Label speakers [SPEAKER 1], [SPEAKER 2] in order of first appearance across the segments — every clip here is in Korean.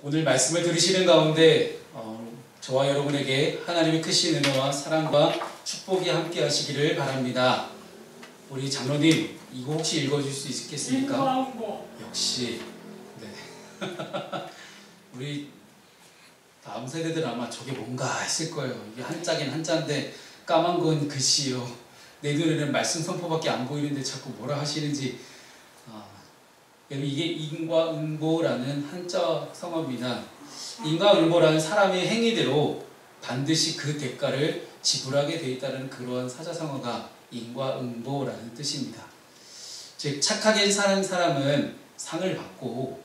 [SPEAKER 1] 오늘 말씀을 들으시는 가운데 저와 여러분에게 하나님의 크신 은혜와 사랑과 축복이 함께 하시기를 바랍니다. 우리 장로님, 이거 혹시 읽어줄 수 있겠습니까? 역시 네. 우리 다음 세대들 아마 저게 뭔가 했을 거예요. 이게 한자긴 한자인데 까만 건 글씨요. 내 눈에는 말씀 선포밖에 안 보이는데 자꾸 뭐라 하시는지. 이게 인과응보라는 한자 성어입니다. 인과응보라는 사람의 행위대로 반드시 그 대가를 지불하게 되어 있다는 그러한 사자성어가 인과응보라는 뜻입니다. 즉 착하게 사는 사람은 상을 받고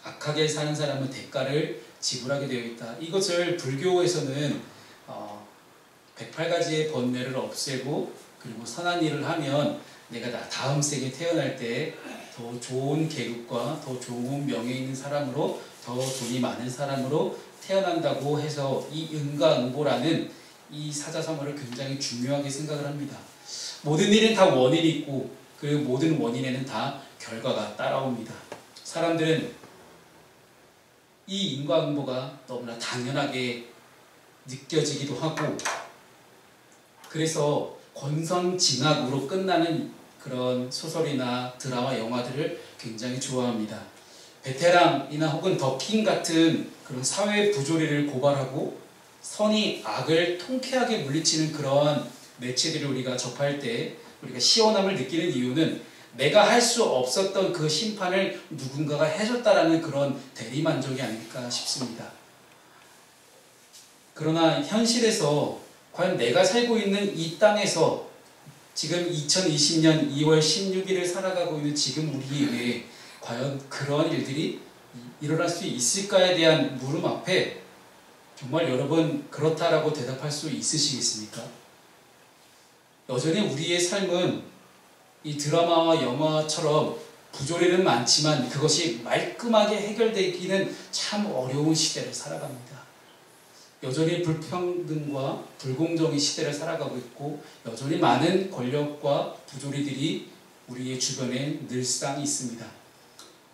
[SPEAKER 1] 악하게 사는 사람은 대가를 지불하게 되어 있다. 이것을 불교에서는 108가지의 번뇌를 없애고 그리고 선한 일을 하면 내가 다음 생에 태어날 때 더 좋은 계급과 더 좋은 명예 있는 사람으로 더 돈이 많은 사람으로 태어난다고 해서 이 인과응보라는 이 사자성어를 굉장히 중요하게 생각을 합니다. 모든 일은 다 원인이 있고 그 모든 원인에는 다 결과가 따라옵니다. 사람들은 이 인과응보가 너무나 당연하게 느껴지기도 하고 그래서 권선징악으로 끝나는 그런 소설이나 드라마, 영화들을 굉장히 좋아합니다. 베테랑이나 혹은 더킹 같은 그런 사회 부조리를 고발하고 선이 악을 통쾌하게 물리치는 그런 매체들을 우리가 접할 때 우리가 시원함을 느끼는 이유는 내가 할 수 없었던 그 심판을 누군가가 해줬다라는 그런 대리만족이 아닐까 싶습니다. 그러나 현실에서 과연 내가 살고 있는 이 땅에서 지금 2020년 2월 16일을 살아가고 있는 지금 우리에게 과연 그런 일들이 일어날 수 있을까에 대한 물음 앞에 정말 여러분 그렇다라고 대답할 수 있으시겠습니까? 여전히 우리의 삶은 이 드라마와 영화처럼 부조리는 많지만 그것이 말끔하게 해결되기는 참 어려운 시대를 살아갑니다. 여전히 불평등과 불공정의 시대를 살아가고 있고 여전히 많은 권력과 부조리들이 우리의 주변에 늘상 있습니다.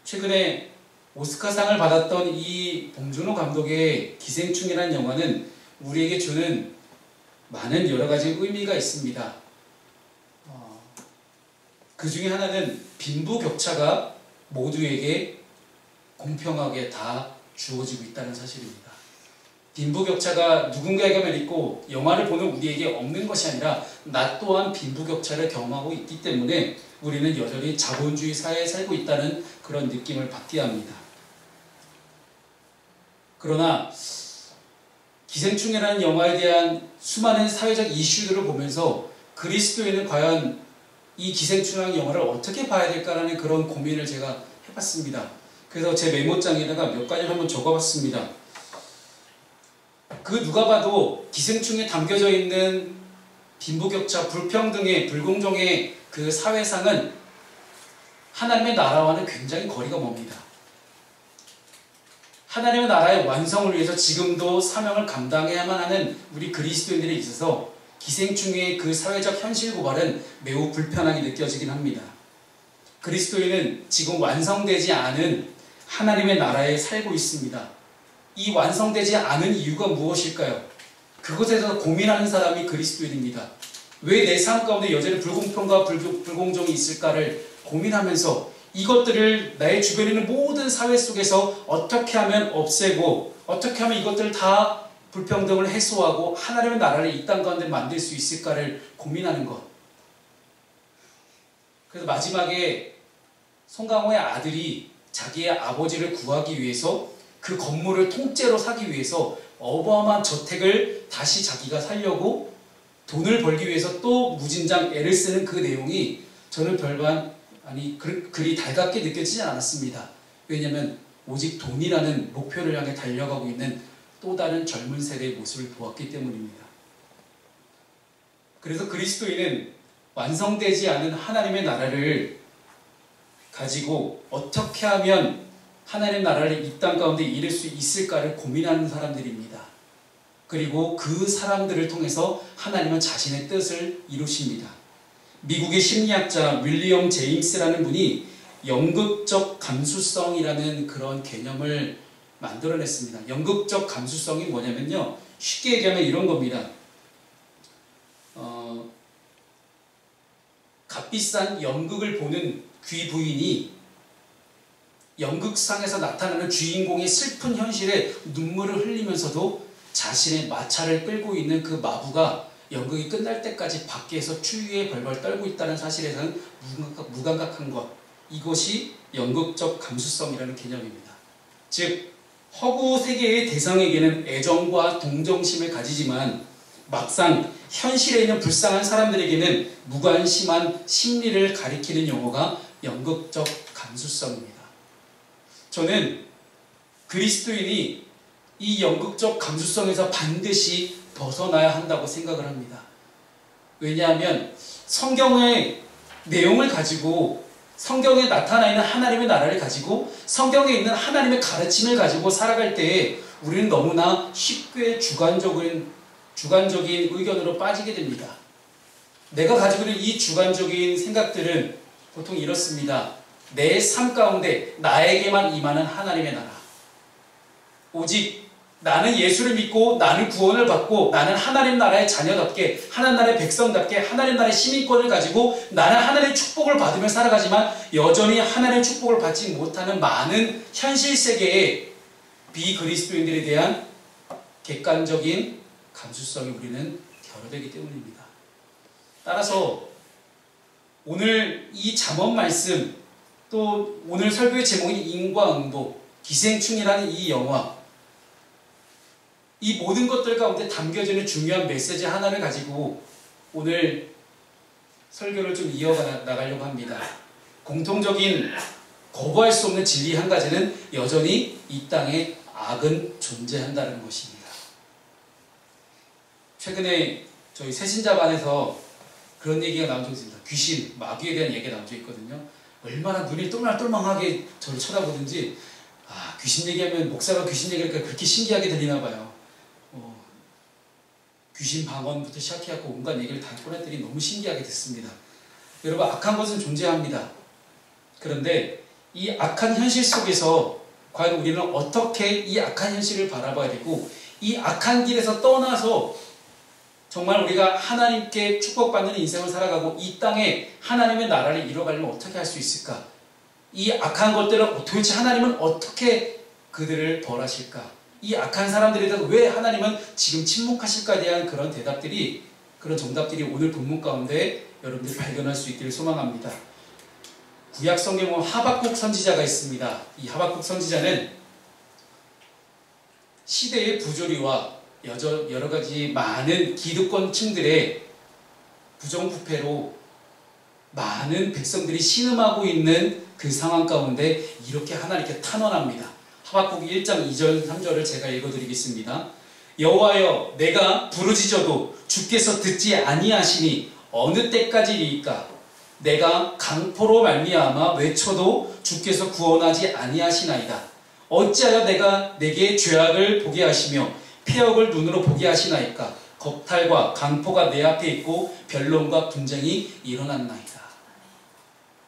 [SPEAKER 1] 최근에 오스카상을 받았던 이 봉준호 감독의 기생충이라는 영화는 우리에게 주는 많은 여러 가지 의미가 있습니다. 그 중에 하나는 빈부격차가 모두에게 공평하게 다 주어지고 있다는 사실입니다. 빈부격차가 누군가에게만 있고 영화를 보는 우리에게 없는 것이 아니라 나 또한 빈부격차를 경험하고 있기 때문에 우리는 여전히 자본주의 사회에 살고 있다는 그런 느낌을 받게 합니다. 그러나 기생충이라는 영화에 대한 수많은 사회적 이슈들을 보면서 그리스도인은 과연 이 기생충이라는 영화를 어떻게 봐야 될까라는 그런 고민을 제가 해봤습니다. 그래서 제 메모장에다가 몇 가지를 한번 적어봤습니다. 그 누가 봐도 기생충에 담겨져 있는 빈부격차, 불평등의, 불공정의 그 사회상은 하나님의 나라와는 굉장히 거리가 멉니다. 하나님의 나라의 완성을 위해서 지금도 사명을 감당해야만 하는 우리 그리스도인들에 있어서 기생충의 그 사회적 현실 고발은 매우 불편하게 느껴지긴 합니다. 그리스도인은 지금 완성되지 않은 하나님의 나라에 살고 있습니다. 이 완성되지 않은 이유가 무엇일까요? 그것에서 고민하는 사람이 그리스도인입니다. 왜 내 삶 가운데 여전히 불공평과 불공정이 있을까를 고민하면서 이것들을 나의 주변에 있는 모든 사회 속에서 어떻게 하면 없애고 어떻게 하면 이것들을 다 불평등을 해소하고 하나님의 나라를 이 땅 가운데 만들 수 있을까를 고민하는 것. 그래서 마지막에 송강호의 아들이 자기의 아버지를 구하기 위해서 그 건물을 통째로 사기 위해서 어마어마한 저택을 다시 자기가 살려고 돈을 벌기 위해서 또 무진장 애를 쓰는 그 내용이 저는 별반 그리 달갑게 느껴지지 않았습니다. 왜냐하면 오직 돈이라는 목표를 향해 달려가고 있는 또 다른 젊은 세대의 모습을 보았기 때문입니다. 그래서 그리스도인은 완성되지 않은 하나님의 나라를 가지고 어떻게 하면 하나님의 나라를 이 땅 가운데 이룰 수 있을까를 고민하는 사람들입니다. 그리고 그 사람들을 통해서 하나님은 자신의 뜻을 이루십니다. 미국의 심리학자 윌리엄 제임스라는 분이 연극적 감수성이라는 그런 개념을 만들어냈습니다. 연극적 감수성이 뭐냐면요, 쉽게 얘기하면 이런 겁니다. 값비싼 연극을 보는 귀부인이 연극상에서 나타나는 주인공의 슬픈 현실에 눈물을 흘리면서도 자신의 마차를 끌고 있는 그 마부가 연극이 끝날 때까지 밖에서 추위에 벌벌 떨고 있다는 사실에서는 무감각한 것, 이것이 연극적 감수성이라는 개념입니다. 즉 허구 세계의 대상에게는 애정과 동정심을 가지지만 막상 현실에 있는 불쌍한 사람들에게는 무관심한 심리를 가리키는 용어가 연극적 감수성입니다. 저는 그리스도인이 이 연극적 감수성에서 반드시 벗어나야 한다고 생각을 합니다. 왜냐하면 성경의 내용을 가지고, 성경에 나타나 있는 하나님의 나라를 가지고, 성경에 있는 하나님의 가르침을 가지고 살아갈 때에 우리는 너무나 쉽게 주관적인 의견으로 빠지게 됩니다. 내가 가지고 있는 이 주관적인 생각들은 보통 이렇습니다. 내 삶 가운데 나에게만 임하는 하나님의 나라, 오직 나는 예수를 믿고 나는 구원을 받고 나는 하나님 나라의 자녀답게, 하나님 나라의 백성답게, 하나님 나라의 시민권을 가지고 나는 하나님의 축복을 받으며 살아가지만 여전히 하나님의 축복을 받지 못하는 많은 현실 세계의 비그리스도인들에 대한 객관적인 감수성이 우리는 결여되기 때문입니다. 따라서 오늘 이 잠언 말씀, 또 오늘 설교의 제목인 인과응보, 기생충이라는 이 영화, 이 모든 것들 가운데 담겨지는 중요한 메시지 하나를 가지고 오늘 설교를 좀 이어가 나가려고 합니다. 공통적인 거부할 수 없는 진리 한 가지는 여전히 이 땅에 악은 존재한다는 것입니다. 최근에 저희 새신자반에서 그런 얘기가 나온 적이 있습니다. 귀신, 마귀에 대한 얘기가 나온 적이 있거든요. 얼마나 눈이 똘망똘망하게 저를 쳐다보든지, 귀신 얘기하면, 목사가 귀신 얘기하니까 그렇게 신기하게 들리나 봐요. 귀신 방언부터 시작해갖고 온갖 얘기를 다 꺼냈더니 너무 신기하게 됐습니다. 여러분, 악한 것은 존재합니다. 그런데 이 악한 현실 속에서 과연 우리는 어떻게 이 악한 현실을 바라봐야 되고, 이 악한 길에서 떠나서 정말 우리가 하나님께 축복받는 인생을 살아가고 이 땅에 하나님의 나라를 이뤄가려면 어떻게 할 수 있을까? 이 악한 것들을 도대체 하나님은 어떻게 그들을 벌하실까? 이 악한 사람들에 대해서 왜 하나님은 지금 침묵하실까에 대한 그런 대답들이, 그런 정답들이 오늘 본문 가운데 여러분들이 발견할 수 있기를 소망합니다. 구약 성경에 보면 하박국 선지자가 있습니다. 이 하박국 선지자는 시대의 부조리와 여러 가지 많은 기득권층들의 부정부패로 많은 백성들이 신음하고 있는 그 상황 가운데 이렇게 하나님께 탄원합니다. 하박국 1장 2절 3절을 제가 읽어드리겠습니다. 여호와여, 내가 부르짖어도 주께서 듣지 아니하시니 어느 때까지리이까? 내가 강포로 말미암아 외쳐도 주께서 구원하지 아니하시나이다. 어찌하여 내게 죄악을 보게 하시며 폐역을 눈으로 보게 하시나이까? 겁탈과 강포가 내 앞에 있고 변론과 분쟁이 일어났나이다.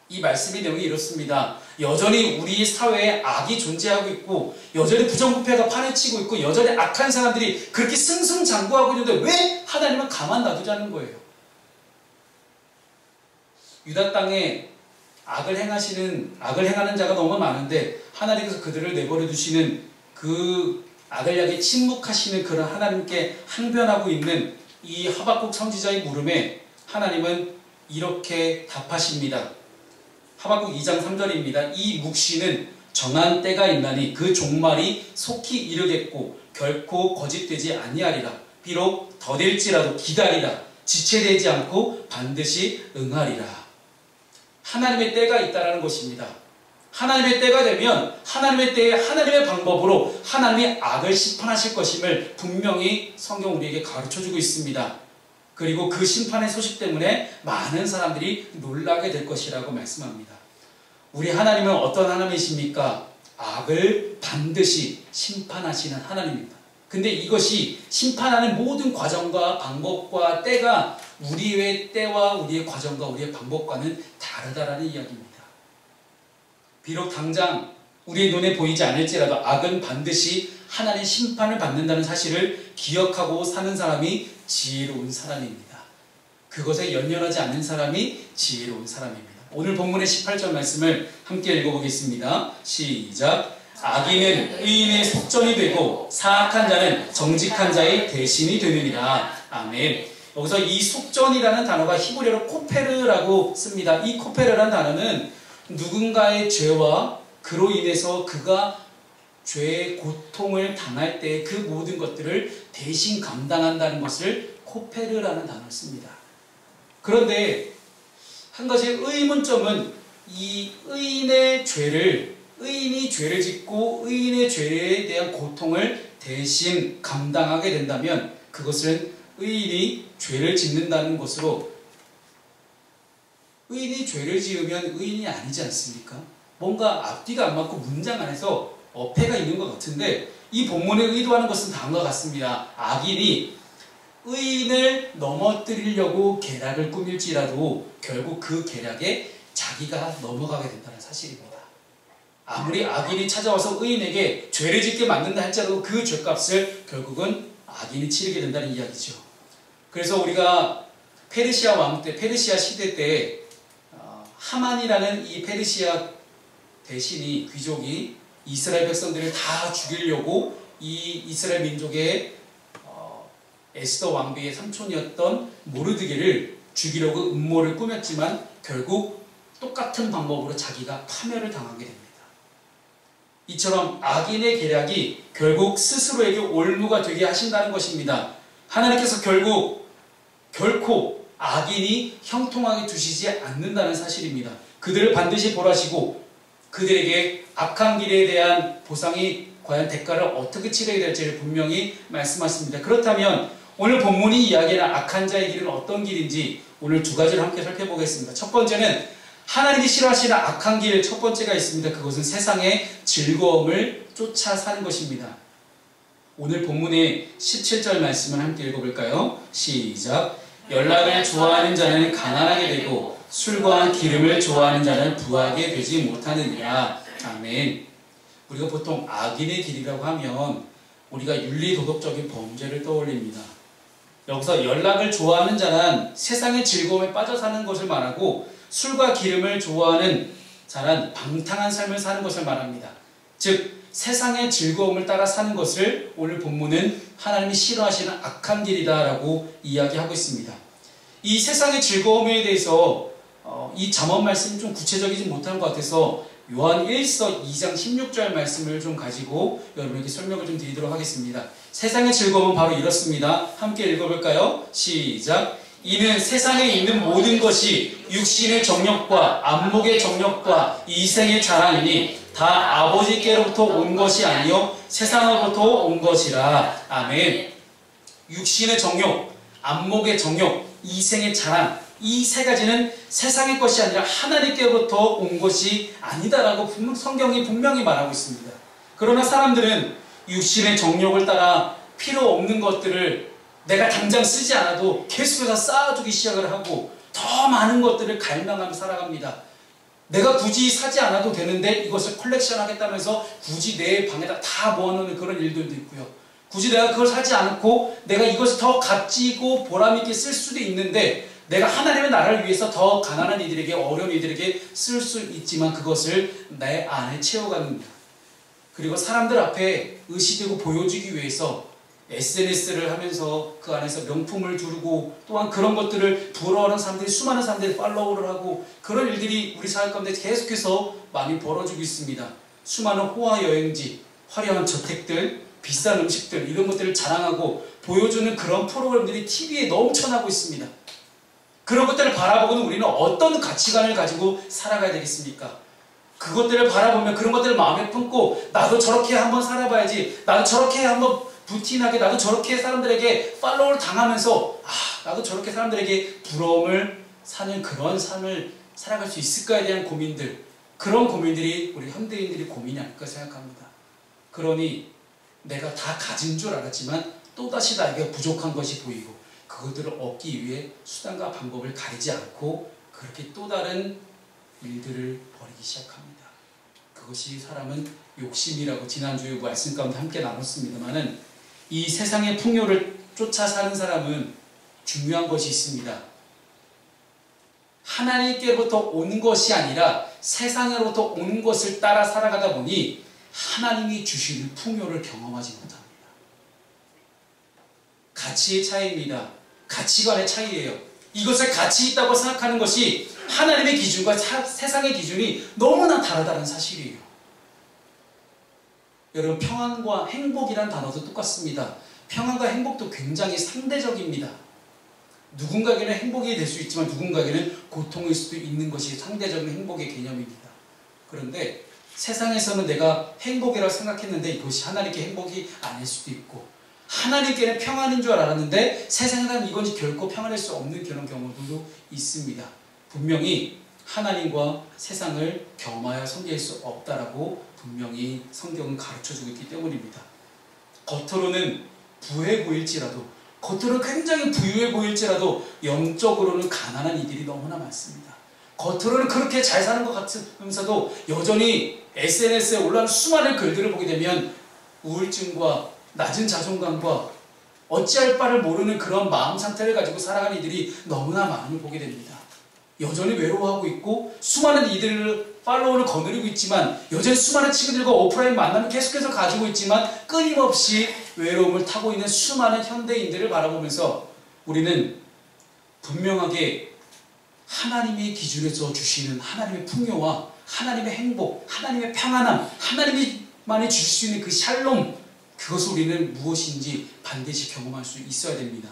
[SPEAKER 1] 이 말씀의 내용이 이렇습니다. 여전히 우리 사회에 악이 존재하고 있고, 여전히 부정부패가 판에치고 있고, 여전히 악한 사람들이 그렇게 승승장구하고 있는데 왜 하나님은 가만 놔두자는 거예요? 유다 땅에 악을 행하는 자가 너무 많은데 하나님께서 그들을 내버려 두시는, 그 악을 향해 침묵하시는 그런 하나님께 항변하고 있는 이 하박국 선지자의 물음에 하나님은 이렇게 답하십니다. 하박국 2장 3절입니다. 이 묵시는 정한 때가 있나니 그 종말이 속히 이르겠고 결코 거짓되지 아니하리라. 비록 더딜지라도 기다리라. 지체되지 않고 반드시 응하리라. 하나님의 때가 있다는 것입니다. 하나님의 때가 되면 하나님의 때에 하나님의 방법으로 하나님이 악을 심판하실 것임을 분명히 성경 우리에게 가르쳐주고 있습니다. 그리고 그 심판의 소식 때문에 많은 사람들이 놀라게 될 것이라고 말씀합니다. 우리 하나님은 어떤 하나님이십니까? 악을 반드시 심판하시는 하나님입니다. 근데 이것이 심판하는 모든 과정과 방법과 때가 우리의 때와 우리의 과정과 우리의 방법과는 다르다라는 이야기입니다. 비록 당장 우리의 눈에 보이지 않을지라도 악은 반드시 하나님의 심판을 받는다는 사실을 기억하고 사는 사람이 지혜로운 사람입니다. 그것에 연연하지 않는 사람이 지혜로운 사람입니다. 오늘 본문의 18절 말씀을 함께 읽어보겠습니다. 시작. 악인은 의인의 속전이 되고 사악한 자는 정직한 자의 대신이 되느니라. 아멘. 여기서 이 속전이라는 단어가 히브리어로 코페르라고 씁니다. 이 코페르라는 단어는 누군가의 죄와 그로 인해서 그가 죄의 고통을 당할 때 그 모든 것들을 대신 감당한다는 것을 코페르라는 단어를 씁니다. 그런데 한 가지 의문점은 이 의인이 죄를 짓고 의인의 죄에 대한 고통을 대신 감당하게 된다면 그것은 의인이 죄를 짓는다는 것으로, 의인이 죄를 지으면 의인이 아니지 않습니까? 뭔가 앞뒤가 안 맞고 문장 안에서 어폐가 있는 것 같은데, 이 본문에 의도하는 것은 다음과 같습니다. 악인이 의인을 넘어뜨리려고 계략을 꾸밀지라도 결국 그 계략에 자기가 넘어가게 된다는 사실입니다. 아무리 악인이 찾아와서 의인에게 죄를 짓게 만든다 할지라도 그 죄값을 결국은 악인이 치르게 된다는 이야기죠. 그래서 우리가 페르시아 왕 때, 페르시아 시대 때 하만이라는 이 페르시아 대신이, 귀족이 이스라엘 백성들을 다 죽이려고 이 이스라엘 민족의 에스더 왕비의 삼촌이었던 모르드게를 죽이려고 음모를 꾸몄지만 결국 똑같은 방법으로 자기가 파멸을 당하게 됩니다. 이처럼 악인의 계략이 결국 스스로에게 올무가 되게 하신다는 것입니다. 하나님께서 결코 악인이 형통하게 두시지 않는다는 사실입니다. 그들을 반드시 벌하시고 그들에게 악한 길에 대한 보상이 과연 대가를 어떻게 치르게 될지를 분명히 말씀하십니다. 그렇다면 오늘 본문이 이야기하는 악한 자의 길은 어떤 길인지 오늘 두 가지를 함께 살펴보겠습니다. 첫 번째는 하나님이 싫어하시는 악한 길, 첫 번째가 있습니다. 그것은 세상의 즐거움을 쫓아 사는 것입니다. 오늘 본문의 17절 말씀을 함께 읽어볼까요? 시작. 연락을 좋아하는 자는 가난하게 되고 술과 기름을 좋아하는 자는 부하게 되지 못하느니라. 아멘. 우리가 보통 악인의 길이라고 하면 우리가 윤리도덕적인 범죄를 떠올립니다. 여기서 연락을 좋아하는 자는 세상의 즐거움에 빠져 사는 것을 말하고, 술과 기름을 좋아하는 자는 방탕한 삶을 사는 것을 말합니다. 즉 세상의 즐거움을 따라 사는 것을 오늘 본문은 하나님이 싫어하시는 악한 길이다라고 이야기하고 있습니다. 이 세상의 즐거움에 대해서 이 잠언 말씀이 좀 구체적이지 못한 것 같아서 요한 1서 2장 16절 말씀을 좀 가지고 여러분에게 설명을 좀 드리도록 하겠습니다. 세상의 즐거움은 바로 이렇습니다. 함께 읽어볼까요? 시작. 이는 세상에 있는 모든 것이 육신의 정욕과 안목의 정욕과 이생의 자랑이니 다 아버지께로부터 온 것이 아니요 세상으로부터 온 것이라. 아멘. 육신의 정욕, 안목의 정욕, 이생의 자랑, 이 세 가지는 세상의 것이 아니라 하나님께로부터 온 것이 아니다라고 성경이 분명히 말하고 있습니다. 그러나 사람들은 육신의 정욕을 따라 필요 없는 것들을 내가 당장 쓰지 않아도 계속해서 쌓아두기 시작을 하고 더 많은 것들을 갈망하며 살아갑니다. 내가 굳이 사지 않아도 되는데 이것을 컬렉션 하겠다면서 굳이 내 방에다 다 모아놓는 그런 일들도 있고요. 굳이 내가 그걸 사지 않고 내가 이것을 더 값지고 보람있게 쓸 수도 있는데 내가 하나님의 나라를 위해서 더 가난한 이들에게, 어려운 이들에게 쓸 수 있지만 그것을 내 안에 채워갑니다. 그리고 사람들 앞에 의식되고 보여주기 위해서 SNS를 하면서 그 안에서 명품을 두르고 또한 그런 것들을 부러워하는 사람들이, 수많은 사람들이 팔로우를 하고 그런 일들이 우리 사회 가운데 계속해서 많이 벌어지고 있습니다. 수많은 호화 여행지, 화려한 저택들, 비싼 음식들, 이런 것들을 자랑하고 보여주는 그런 프로그램들이 TV에 넘쳐나고 있습니다. 그런 것들을 바라보고는 우리는 어떤 가치관을 가지고 살아가야 되겠습니까? 그것들을 바라보면 그런 것들을 마음에 품고 나도 저렇게 한번 살아봐야지, 나도 저렇게 한번 부티나게, 나도 저렇게 사람들에게 팔로우를 당하면서 나도 저렇게 사람들에게 부러움을 사는 그런 삶을 살아갈 수 있을까에 대한 고민들, 그런 고민들이 우리 현대인들이 고민이 아닐까 생각합니다. 그러니 내가 다 가진 줄 알았지만 또다시 나에게 부족한 것이 보이고 그것들을 얻기 위해 수단과 방법을 가리지 않고 그렇게 또 다른 일들을 벌이기 시작합니다. 그것이 사람은 욕심이라고 지난주에 말씀 가운데 함께 나눴습니다만은, 이 세상의 풍요를 쫓아 사는 사람은 중요한 것이 있습니다. 하나님께로부터 오는 것이 아니라 세상으로부터 오는 것을 따라 살아가다 보니 하나님이 주시는 풍요를 경험하지 못합니다. 가치의 차이입니다. 가치관의 차이예요. 이것을 가치 있다고 생각하는 것이 하나님의 기준과 세상의 기준이 너무나 다르다는 사실이에요. 여러분, 평안과 행복이란 단어도 똑같습니다. 평안과 행복도 굉장히 상대적입니다. 누군가에게는 행복이 될 수 있지만 누군가에게는 고통일 수도 있는 것이 상대적인 행복의 개념입니다. 그런데 세상에서는 내가 행복이라고 생각했는데 이것이 하나님께 행복이 아닐 수도 있고, 하나님께는 평안인 줄 알았는데 세상에는 이것이 결코 평안할 수 없는 그런 경우도 있습니다. 분명히 하나님과 세상을 겸하여 섬길 수 없다라고 분명히 성경은 가르쳐주고 있기 때문입니다. 겉으로는 부해 보일지라도, 겉으로는 굉장히 부유해 보일지라도 영적으로는 가난한 이들이 너무나 많습니다. 겉으로는 그렇게 잘 사는 것 같으면서도 여전히 SNS에 올라오는 수많은 글들을 보게 되면 우울증과 낮은 자존감과 어찌할 바를 모르는 그런 마음 상태를 가지고 살아가는 이들이 너무나 많이 보게 됩니다. 여전히 외로워하고 있고 수많은 이들을 팔로워를 거느리고 있지만, 여전히 수많은 친구들과 오프라인 만남을 계속해서 가지고 있지만 끊임없이 외로움을 타고 있는 수많은 현대인들을 바라보면서 우리는 분명하게 하나님의 기준에서 주시는 하나님의 풍요와 하나님의 행복, 하나님의 평안함, 하나님만이 주실 수 있는 그 샬롬, 그것을 우리는 무엇인지 반드시 경험할 수 있어야 됩니다.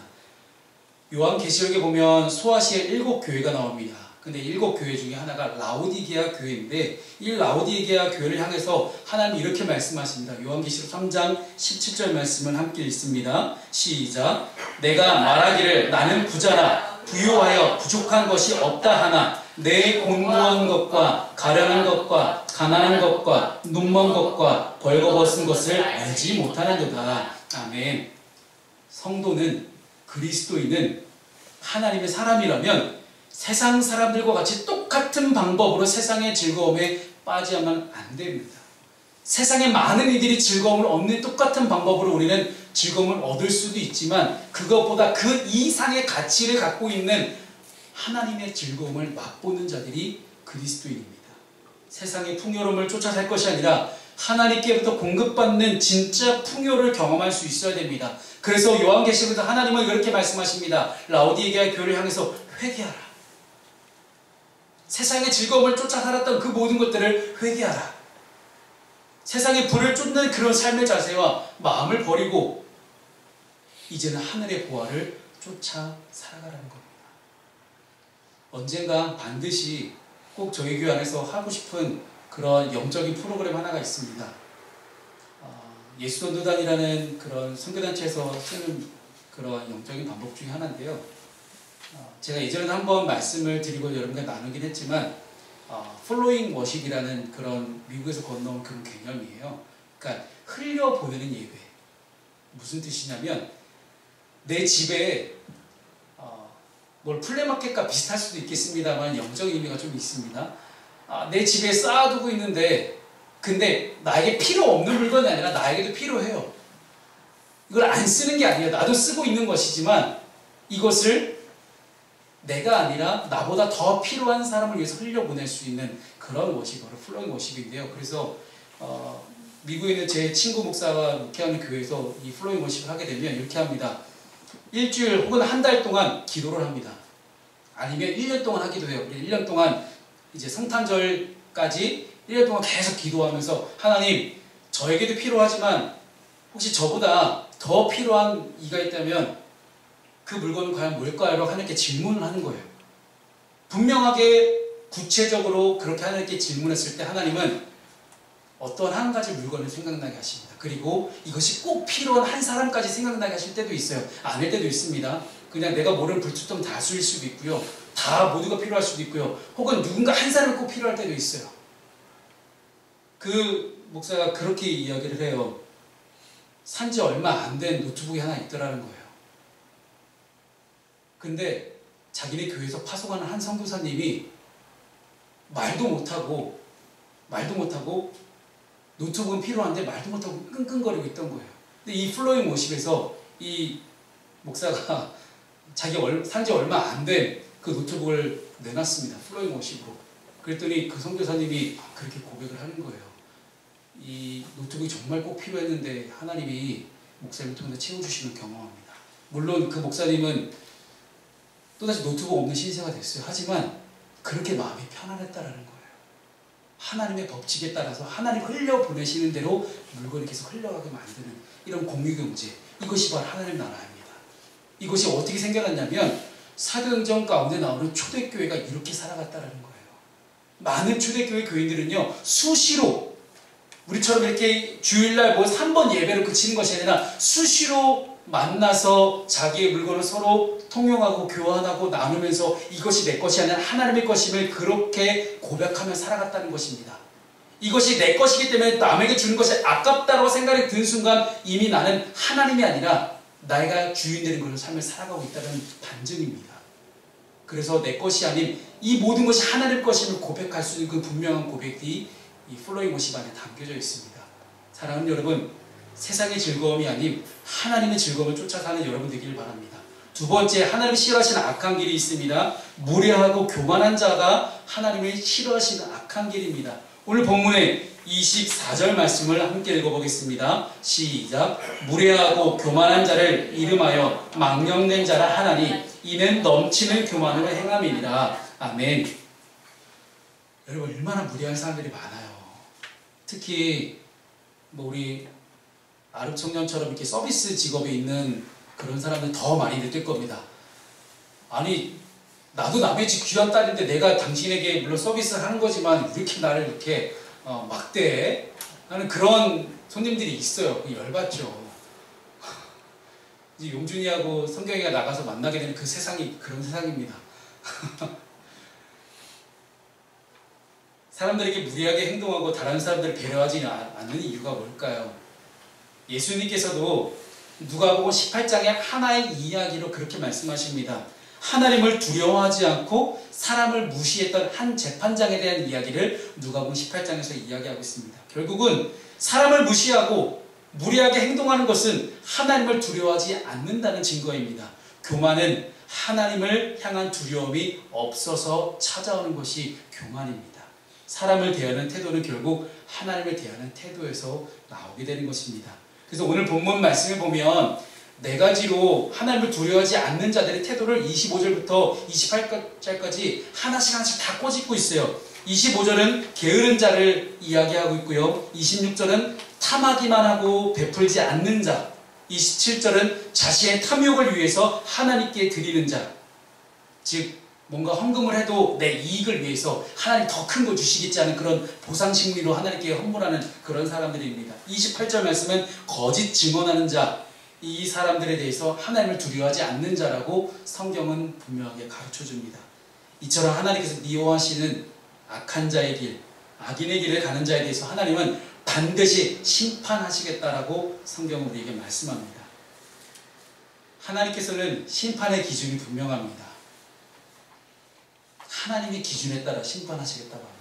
[SPEAKER 1] 요한계시록에 보면 소아시아 7교회가 나옵니다. 근데 7교회 중에 하나가 라오디게아 교회인데, 이 라오디게아 교회를 향해서 하나님이 이렇게 말씀하십니다. 요한계시록 3장 17절 말씀을 함께 읽습니다. 시작. 내가 말하기를 나는 부자라 부유하여 부족한 것이 없다 하나 내 공부한 것과 가련한 것과 가난한 것과 눈먼 것과 벌거벗은 것을 알지 못하는도다. 아멘. 성도는, 그리스도인은 하나님의 사람이라면 세상 사람들과 같이 똑같은 방법으로 세상의 즐거움에 빠지면 안 됩니다. 세상에 많은 이들이 즐거움을 얻는 똑같은 방법으로 우리는 즐거움을 얻을 수도 있지만, 그것보다 그 이상의 가치를 갖고 있는 하나님의 즐거움을 맛보는 자들이 그리스도인입니다. 세상의 풍요로움을 쫓아 살 것이 아니라 하나님께부터 공급받는 진짜 풍요를 경험할 수 있어야 됩니다. 그래서 요한계시록에서 하나님은 이렇게 말씀하십니다. 라오디게아 교회를 향해서 회개하라. 세상의 즐거움을 쫓아 살았던 그 모든 것들을 회개하라. 세상의 불을 쫓는 그런 삶의 자세와 마음을 버리고 이제는 하늘의 보화를 쫓아 살아가라는 겁니다. 언젠가 반드시 꼭 저희 교회 안에서 하고 싶은 그런 영적인 프로그램 하나가 있습니다. 예수전도단이라는 그런 선교단체에서 쓰는 그런 영적인 방법 중에 하나인데요. 제가 예전에 한번 말씀을 드리고 여러분과 나누긴 했지만, 플로잉 워십이라는 그런 미국에서 건너온 그런 개념이에요. 그러니까 흘려보내는 예배. 무슨 뜻이냐면, 내 집에 뭘 플레마켓과 비슷할 수도 있겠습니다만 영적인 의미가 좀 있습니다. 내 집에 쌓아두고 있는데, 근데 나에게 필요 없는 물건이 아니라 나에게도 필요해요. 이걸 안 쓰는 게 아니에요. 나도 쓰고 있는 것이지만 이것을 내가 아니라 나보다 더 필요한 사람을 위해서 흘려보낼 수 있는 그런 워십이 바로 플로잉 워십인데요. 그래서 미국에 있는 제 친구 목사가 목회하는 교회에서 이 플로잉 워십을 하게 되면 이렇게 합니다. 일주일 혹은 한 달 동안 기도를 합니다. 아니면 1년 동안 하기도 해요. 1년 동안 이제 성탄절까지 1년 동안 계속 기도하면서, 하나님, 저에게도 필요하지만 혹시 저보다 더 필요한 이가 있다면 그 물건은 과연 뭘까요? 라고 하나님께 질문을 하는 거예요. 분명하게 구체적으로 그렇게 하나님께 질문했을 때 하나님은 어떤 한 가지 물건을 생각나게 하십니다. 그리고 이것이 꼭 필요한 한 사람까지 생각나게 하실 때도 있어요. 아닐 때도 있습니다. 그냥 내가 모르는 불특정 다수일 수도 있고요. 다 모두가 필요할 수도 있고요. 혹은 누군가 한 사람이 꼭 필요할 때도 있어요. 그 목사가 그렇게 이야기를 해요. 산지 얼마 안 된 노트북이 하나 있더라는 거예요. 근데 자기네 교회에서 파송하는 한 선교사님이 말도 못하고 노트북은 필요한데 말도 못하고 끙끙거리고 있던 거예요. 근데 이 플로잉 워십에서 이 목사가 자기 산지 얼마 안 된 그 노트북을 내놨습니다. 플로잉 워십으로. 그랬더니 그 선교사님이 그렇게 고백을 하는 거예요. 이 노트북이 정말 꼭 필요했는데 하나님이 목사님을 통해서 채워주시는 경험합니다. 물론 그 목사님은 또다시 노트북 없는 신세가 됐어요. 하지만 그렇게 마음이 편안했다라는 거예요. 하나님의 법칙에 따라서 하나님 흘려보내시는 대로 물건이 계속 흘러가게 만드는 이런 공유경제, 이것이 바로 하나님 나라입니다. 이것이 어떻게 생겨났냐면 사도행전 가운데 나오는 초대교회가 이렇게 살아갔다라는 거예요. 많은 초대교회 교인들은요, 수시로 우리처럼 이렇게 주일날 뭐 3번 예배로 그치는 것이 아니라 수시로 만나서 자기의 물건을 서로 통용하고 교환하고 나누면서 이것이 내 것이 아니라 하나님의 것임을 그렇게 고백하며 살아갔다는 것입니다. 이것이 내 것이기 때문에 남에게 주는 것이 아깝다고 생각이 든 순간 이미 나는 하나님이 아니라 내가 주인 되는 그런 삶을 살아가고 있다는 반증입니다. 그래서 내 것이 아닌 이 모든 것이 하나님 것임을 고백할 수 있는 그 분명한 고백이 이 플로잉 워십 안에 담겨져 있습니다. 사랑하는 여러분, 세상의 즐거움이 아닌 하나님의 즐거움을 쫓아 사는 여러분 되기를 바랍니다. 두 번째, 하나님이 싫어하시는 악한 길이 있습니다. 무례하고 교만한 자가 하나님이 싫어하시는 악한 길입니다. 오늘 본문의 24절 말씀을 함께 읽어보겠습니다. 시작. 무례하고 교만한 자를 이름하여 망령된 자라 하나니 이는 넘치는 교만으로 행함이니라. 아멘. 여러분, 얼마나 무례한 사람들이 많아요. 특히 뭐 우리 아름 청년처럼 이렇게 서비스 직업에 있는 그런 사람들 더 많이 느낄 겁니다. 아니, 나도 남의 집 귀한 딸인데 내가 당신에게 물론 서비스를 하는 거지만 이렇게 나를 이렇게 막대해 하는 그런 손님들이 있어요. 열받죠. 이제 용준이하고 성경이가 나가서 만나게 되는 그 세상이 그런 세상입니다. 사람들에게 무리하게 행동하고 다른 사람들을 배려하지 않는 이유가 뭘까요? 예수님께서도 누가복음 18장의 하나의 이야기로 그렇게 말씀하십니다. 하나님을 두려워하지 않고 사람을 무시했던 한 재판장에 대한 이야기를 누가복음 18장에서 이야기하고 있습니다. 결국은 사람을 무시하고 무리하게 행동하는 것은 하나님을 두려워하지 않는다는 증거입니다. 교만은 하나님을 향한 두려움이 없어서 찾아오는 것이 교만입니다. 사람을 대하는 태도는 결국 하나님을 대하는 태도에서 나오게 되는 것입니다. 그래서 오늘 본문 말씀을 보면 네 가지로 하나님을 두려워하지 않는 자들의 태도를 25절부터 28절까지 하나씩 하나씩 다 꼬집고 있어요. 25절은 게으른 자를 이야기하고 있고요. 26절은 탐하기만 하고 베풀지 않는 자, 27절은 자신의 탐욕을 위해서 하나님께 드리는 자, 즉 뭔가 헌금을 해도 내 이익을 위해서 하나님 더 큰 거 주시겠지 않은 그런 보상심리로 하나님께 헌물하는 그런 사람들입니다. 28절 말씀은 거짓 증언하는 자, 이 사람들에 대해서 하나님을 두려워하지 않는 자라고 성경은 분명하게 가르쳐줍니다. 이처럼 하나님께서 미워하시는 악한 자의 길, 악인의 길을 가는 자에 대해서 하나님은 반드시 심판하시겠다라고 성경은 우리에게 말씀합니다. 하나님께서는 심판의 기준이 분명합니다. 하나님의 기준에 따라 심판하시겠다고 합니다.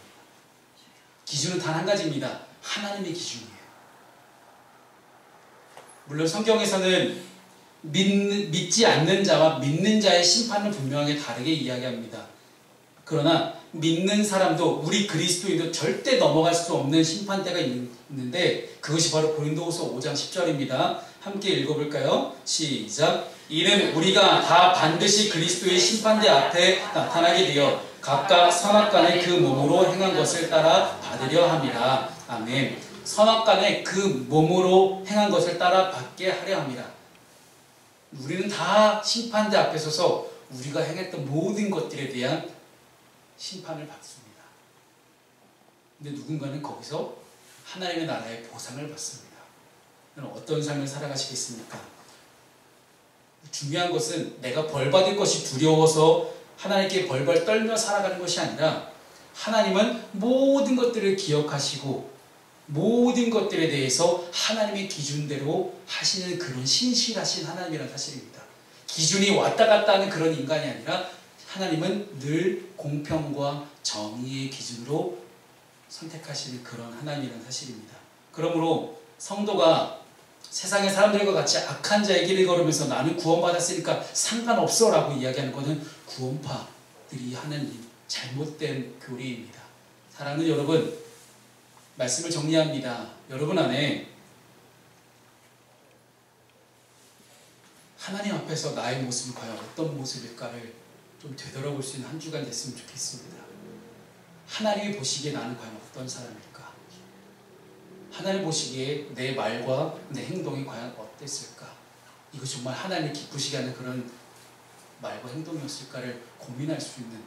[SPEAKER 1] 기준은 단 한 가지입니다. 하나님의 기준이에요. 물론 성경에서는 믿지 않는 자와 믿는 자의 심판을 분명하게 다르게 이야기합니다. 그러나 믿는 사람도 우리 그리스도인도 절대 넘어갈 수 없는 심판대가 있는데 그것이 바로 고린도후서 5장 10절입니다. 함께 읽어볼까요? 시작. 이는 우리가 다 반드시 그리스도의 심판대 앞에 나타나게 되어 각각 선악간의 그 몸으로 행한 것을 따라 받으려 함이라. 아멘. 선악간의 그 몸으로 행한 것을 따라 받게 하려 함이라. 우리는 다 심판대 앞에 서서 우리가 행했던 모든 것들에 대한 심판을 받습니다. 근데 누군가는 거기서 하나님의 나라의 보상을 받습니다. 어떤 삶을 살아가시겠습니까? 중요한 것은 내가 벌 받을 것이 두려워서 하나님께 벌벌 떨며 살아가는 것이 아니라 하나님은 모든 것들을 기억하시고 모든 것들에 대해서 하나님의 기준대로 하시는 그런 신실하신 하나님이라는 사실입니다. 기준이 왔다 갔다 하는 그런 인간이 아니라 하나님은 늘 공평과 정의의 기준으로 선택하시는 그런 하나님이라는 사실입니다. 그러므로 성도가 세상의 사람들과 같이 악한 자의 길을 걸으면서 나는 구원받았으니까 상관없어 라고 이야기하는 것은 구원파들이 하는 잘못된 교리입니다. 사랑하는 여러분, 말씀을 정리합니다. 여러분 안에 하나님 앞에서 나의 모습은 과연 어떤 모습일까를 좀 되돌아볼 수 있는 한 주간 됐으면 좋겠습니다. 하나님이 보시기에 나는 과연 어떤 사람일까? 하나님 보시기에 내 말과 내 행동이 과연 어땠을까? 이거 정말 하나님이 기쁘시게 하는 그런 말과 행동이었을까를 고민할 수 있는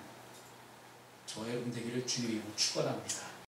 [SPEAKER 1] 저의 여러분 되기를 주님의 이름으로 축원합니다.